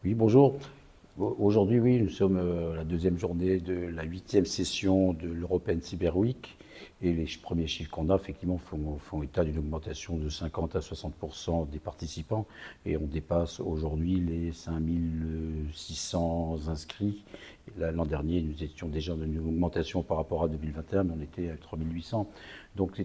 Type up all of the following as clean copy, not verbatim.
Oui, bonjour. Aujourd'hui, oui, nous sommes à la deuxième journée de la huitième session de l'European Cyber Week. Et les premiers chiffres qu'on a, effectivement, font état d'une augmentation de 50 à 60% des participants. Et on dépasse aujourd'hui les 5600 inscrits. L'an dernier, nous étions déjà dans une augmentation par rapport à 2021, mais on était à 3800. Donc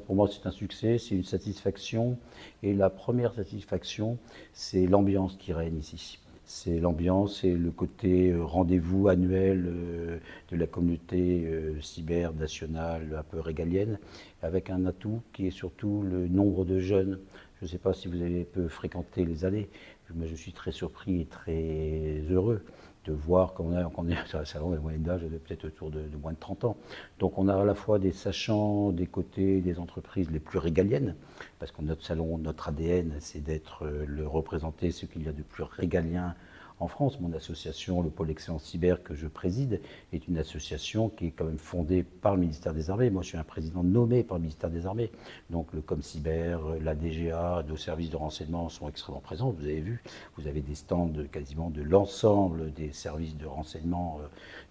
pour moi, c'est un succès, c'est une satisfaction. Et la première satisfaction, c'est l'ambiance qui règne ici. C'est l'ambiance et le côté rendez-vous annuel de la communauté cyber nationale un peu régalienne, avec un atout qui est surtout le nombre de jeunes. Je ne sais pas si vous avez peu fréquenté les allées, mais je suis très surpris et très heureux de voir qu'on est sur un salon de la moyenne d'âge de peut-être autour de moins de 30 ans. Donc on a à la fois des sachants des côtés des entreprises les plus régaliennes, parce que notre salon, notre ADN, c'est d'être le représenter ce qu'il y a de plus régalien en France. Mon association, le Pôle Excellence Cyber que je préside, est une association qui est quand même fondée par le ministère des Armées. Moi, je suis un président nommé par le ministère des Armées. Donc le ComCyber, la DGA, nos services de renseignement sont extrêmement présents. Vous avez vu, vous avez des stands quasiment de l'ensemble des services de renseignement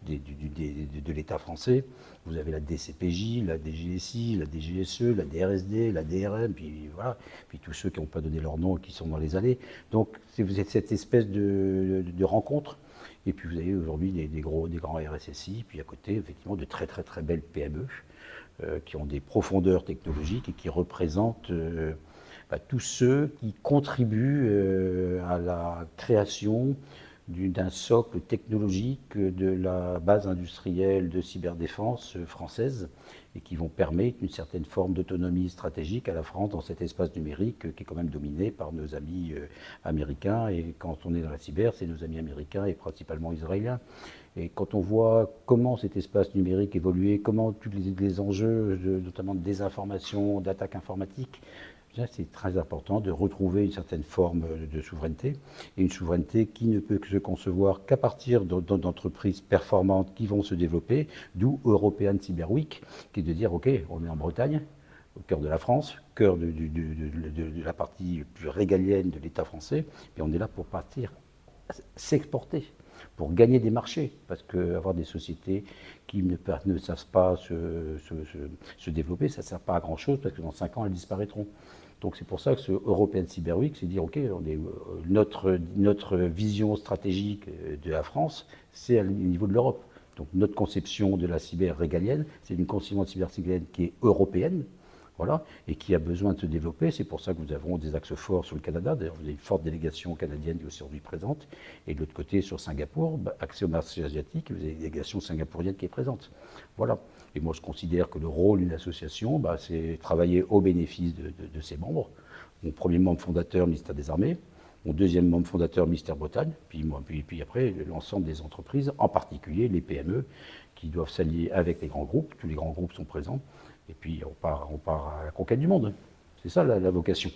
de l'État français. Vous avez la DCPJ, la DGSI, la DGSE, la DRSD, la DRM, puis voilà, puis tous ceux qui n'ont pas donné leur nom et qui sont dans les allées. Donc vous êtes cette espèce de rencontre. Et puis vous avez aujourd'hui des grands RSSI, puis à côté, effectivement, de très très très belles PME qui ont des profondeurs technologiques et qui représentent tous ceux qui contribuent à la création d'un socle technologique de la base industrielle de cyberdéfense française et qui vont permettre une certaine forme d'autonomie stratégique à la France dans cet espace numérique qui est quand même dominé par nos amis américains. Et quand on est dans la cyber, c'est nos amis américains et principalement israéliens. Et quand on voit comment cet espace numérique évolue, comment tous les enjeux, notamment de désinformation, d'attaque informatique, c'est très important de retrouver une certaine forme de souveraineté, et une souveraineté qui ne peut se concevoir qu'à partir d'entreprises performantes qui vont se développer, d'où European Cyber Week, qui est de dire, OK, on est en Bretagne, au cœur de la France, cœur de la partie plus régalienne de l'État français, et on est là pour partir s'exporter, pour gagner des marchés, parce qu'avoir des sociétés qui ne savent pas se développer, ça ne sert pas à grand-chose, parce que dans 5 ans, elles disparaîtront. Donc c'est pour ça que ce European Cyber Week, c'est dire, OK, notre vision stratégique de la France, c'est au niveau de l'Europe. Donc notre conception de la cyber régalienne, c'est une conception de cyber régalienne qui est européenne, voilà, et qui a besoin de se développer. C'est pour ça que nous avons des axes forts sur le Canada. D'ailleurs, vous avez une forte délégation canadienne qui est aujourd'hui présente. Et de l'autre côté, sur Singapour, accès au marché asiatique, vous avez une délégation singapourienne qui est présente. Voilà. Et moi, je considère que le rôle d'une association, c'est travailler au bénéfice de ses membres. Mon premier membre fondateur, le ministère des Armées. Mon deuxième membre fondateur, le ministère Bretagne. Puis après, l'ensemble des entreprises, en particulier les PME, qui doivent s'allier avec les grands groupes. Tous les grands groupes sont présents. Et puis on part à la conquête du monde. C'est ça la vocation.